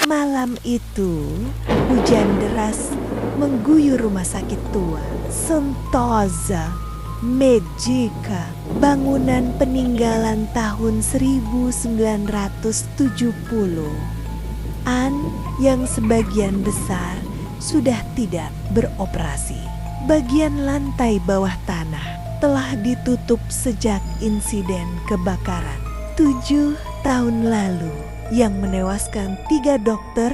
Malam itu, hujan deras mengguyur rumah sakit tua Sentosa Magica, bangunan peninggalan tahun 1970-an yang sebagian besar sudah tidak beroperasi. Bagian lantai bawah tanah telah ditutup sejak insiden kebakaran 7 tahun lalu yang menewaskan 3 dokter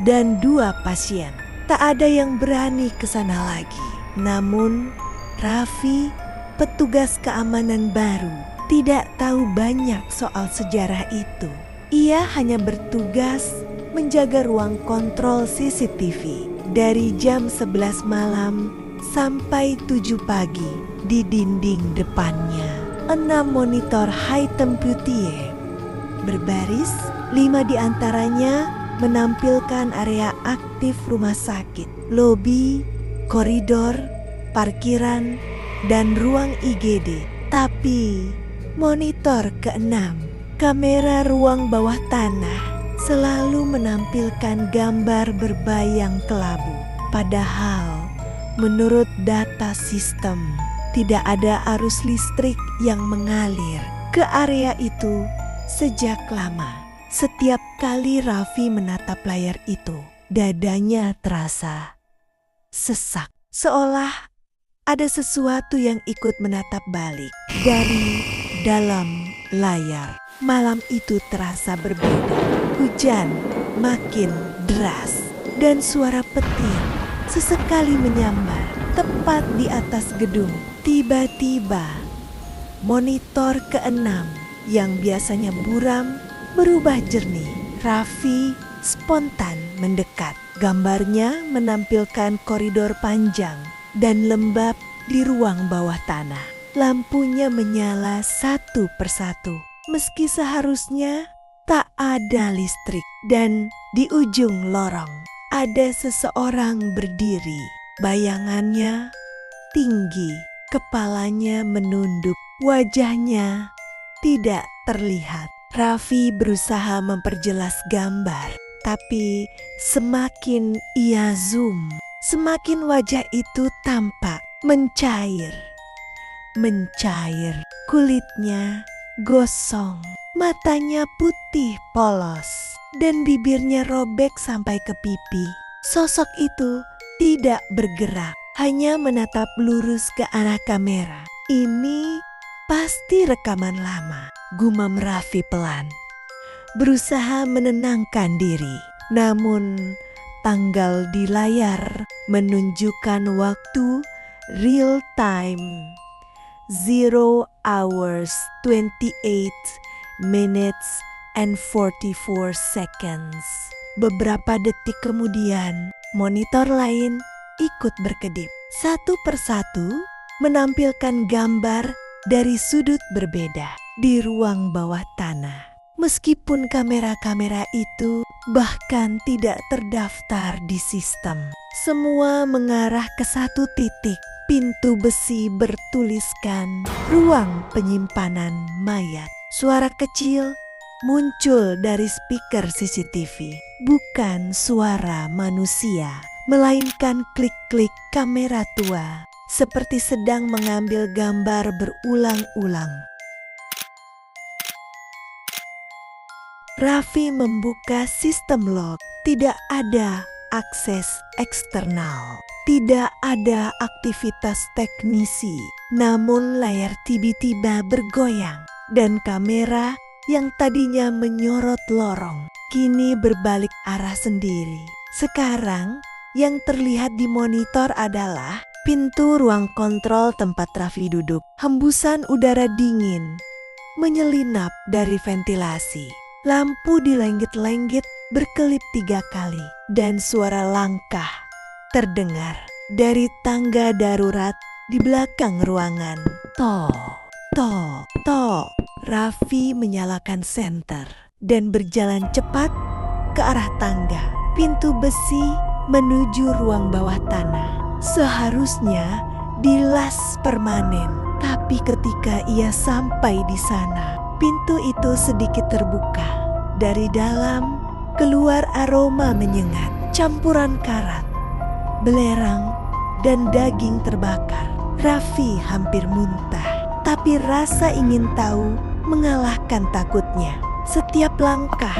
dan 2 pasien. Tak ada yang berani ke sana lagi. Namun Raffi, petugas keamanan baru, tidak tahu banyak soal sejarah itu. Ia hanya bertugas menjaga ruang kontrol CCTV dari jam 11 malam sampai 7 pagi. Di dinding depannya 6 monitor hitam putih berbaris, 5 diantaranya menampilkan area aktif rumah sakit, lobi, koridor, parkiran, dan ruang IGD. Tapi monitor ke-6, kamera ruang bawah tanah, selalu menampilkan gambar berbayang kelabu. Padahal menurut data sistem, tidak ada arus listrik yang mengalir ke area itu sejak lama. Setiap kali Raffi menatap layar itu, dadanya terasa sesak. Seolah ada sesuatu yang ikut menatap balik dari dalam layar. Malam itu terasa berbeda. Hujan makin deras dan suara petir sesekali menyambar tepat di atas gedung. Tiba-tiba monitor ke-6 yang biasanya buram berubah jernih. Raffi spontan mendekat. Gambarnya menampilkan koridor panjang dan lembab di ruang bawah tanah. Lampunya menyala satu persatu, meski seharusnya tak ada listrik. Dan di ujung lorong ada seseorang berdiri. Bayangannya tinggi, kepalanya menunduk, wajahnya tidak terlihat. Raffi berusaha memperjelas gambar, tapi semakin ia zoom, semakin wajah itu tampak mencair. Kulitnya gosong, matanya putih polos, dan bibirnya robek sampai ke pipi. Sosok itu tidak bergerak, hanya menatap lurus ke arah kamera. Ini pasti rekaman lama, gumam Raffi pelan, berusaha menenangkan diri. Namun tanggal di layar menunjukkan waktu real time 0 hours 28 minutes and 44 seconds. Beberapa detik kemudian, monitor lain ikut berkedip. Satu persatu menampilkan gambar dari sudut berbeda di ruang bawah tanah. Meskipun kamera-kamera itu bahkan tidak terdaftar di sistem, semua mengarah ke satu titik. Pintu besi bertuliskan ruang penyimpanan mayat. Suara kecil muncul dari speaker CCTV. Bukan suara manusia, melainkan klik-klik kamera tua, seperti sedang mengambil gambar berulang-ulang. Raffi membuka sistem log. Tidak ada akses eksternal. Tidak ada aktivitas teknisi. Namun layar tiba-tiba bergoyang dan kamera yang tadinya menyorot lorong kini berbalik arah sendiri. Sekarang yang terlihat di monitor adalah pintu ruang kontrol tempat Raffi duduk. Hembusan udara dingin menyelinap dari ventilasi. Lampu dilenggit-lenggit berkelip 3 kali dan suara langkah terdengar dari tangga darurat di belakang ruangan. Tok, tok, tok. Raffi menyalakan senter dan berjalan cepat ke arah tangga. Pintu besi menuju ruang bawah tanah. Seharusnya dilas permanen, tapi ketika ia sampai di sana, pintu itu sedikit terbuka. Dari dalam keluar aroma menyengat, campuran karat, belerang, dan daging terbakar. Raffi hampir muntah, tapi rasa ingin tahu mengalahkan takutnya. Setiap langkah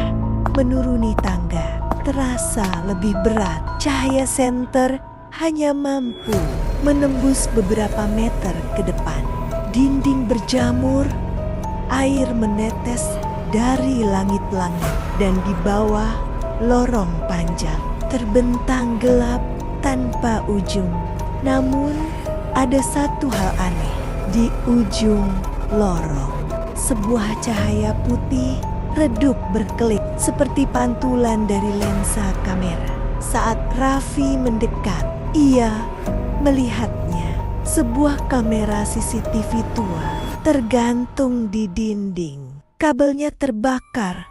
menuruni tangga terasa lebih berat. Cahaya senter hanya mampu menembus beberapa meter ke depan. Dinding berjamur, air menetes dari langit-langit, dan di bawah lorong panjang terbentang gelap tanpa ujung. Namun ada satu hal aneh. Di ujung lorong, sebuah cahaya putih redup berkelip seperti pantulan dari lensa kamera. Saat Raffi mendekat, ia melihatnya. Sebuah kamera CCTV tua tergantung di dinding. Kabelnya terbakar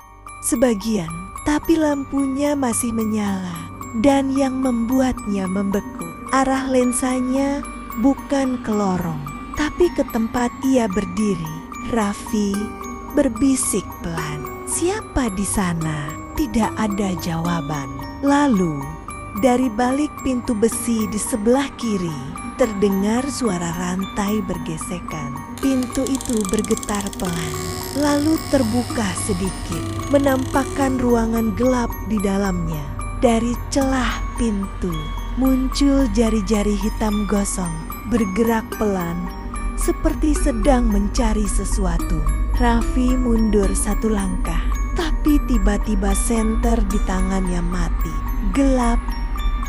sebagian, tapi lampunya masih menyala. Dan yang membuatnya membeku, arah lensanya bukan ke lorong, tapi ke tempat ia berdiri. Raffi berbisik pelan, "Siapa di sana?" Tidak ada jawaban. Lalu, dari balik pintu besi di sebelah kiri, terdengar suara rantai bergesekan. Pintu itu bergetar pelan, lalu terbuka sedikit, menampakkan ruangan gelap di dalamnya. Dari celah pintu muncul jari-jari hitam gosong, bergerak pelan, seperti sedang mencari sesuatu. Raffi mundur satu langkah, tapi tiba-tiba senter di tangannya mati. Gelap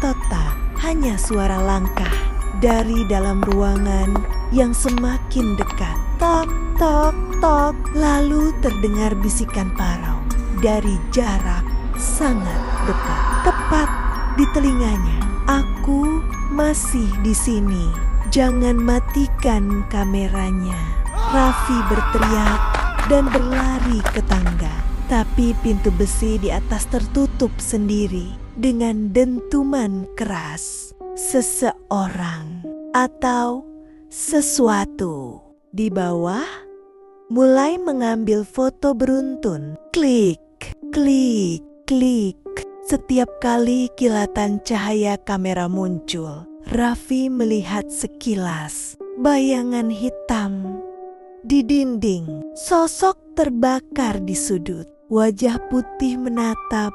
total, hanya suara langkah dari dalam ruangan yang semakin dekat. Tok, tok, tok. Lalu terdengar bisikan parau dari jarak sangat dekat, tepat di telinganya. "Aku masih di sini. Jangan matikan kameranya." Raffi berteriak dan berlari ke tangga. Tapi pintu besi di atas tertutup sendiri dengan dentuman keras. Seseorang atau sesuatu di bawah mulai mengambil foto beruntun. Klik, klik, klik. Setiap kali kilatan cahaya kamera muncul, Raffi melihat sekilas bayangan hitam di dinding. Sosok terbakar di sudut. Wajah putih menatap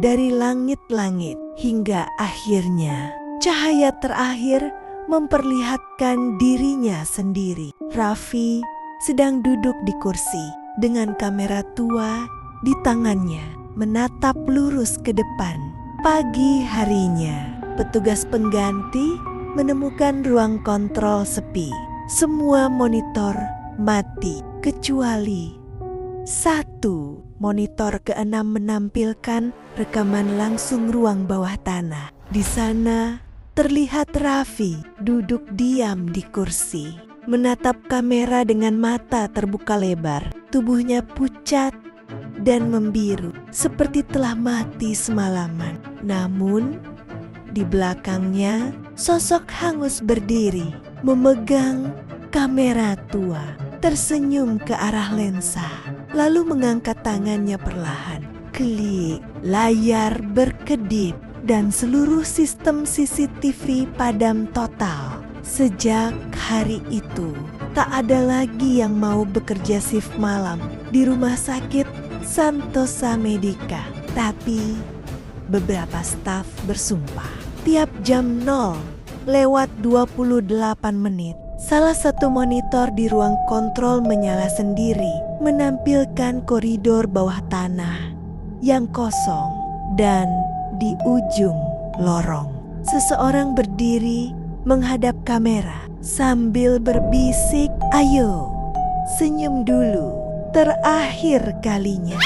dari langit-langit hingga akhirnya cahaya terakhir memperlihatkan dirinya sendiri. Raffi sedang duduk di kursi dengan kamera tua di tangannya, menatap lurus ke depan. Pagi harinya, petugas pengganti menemukan ruang kontrol sepi. Semua monitor mati kecuali satu. Monitor ke-6 menampilkan rekaman langsung ruang bawah tanah. Di sana terlihat Raffi duduk diam di kursi, menatap kamera dengan mata terbuka lebar. Tubuhnya pucat dan membiru, seperti telah mati semalaman. Namun, di belakangnya sosok hangus berdiri, memegang kamera tua, tersenyum ke arah lensa, lalu mengangkat tangannya perlahan. Klik, layar berkedip dan seluruh sistem CCTV padam total. Sejak hari itu, tak ada lagi yang mau bekerja shift malam di rumah sakit Santosa Medica. Tapi beberapa staf bersumpah, tiap jam 0:28 salah satu monitor di ruang kontrol menyala sendiri, menampilkan koridor bawah tanah yang kosong, dan di ujung lorong seseorang berdiri menghadap kamera sambil berbisik, "Ayo, senyum dulu, terakhir kalinya."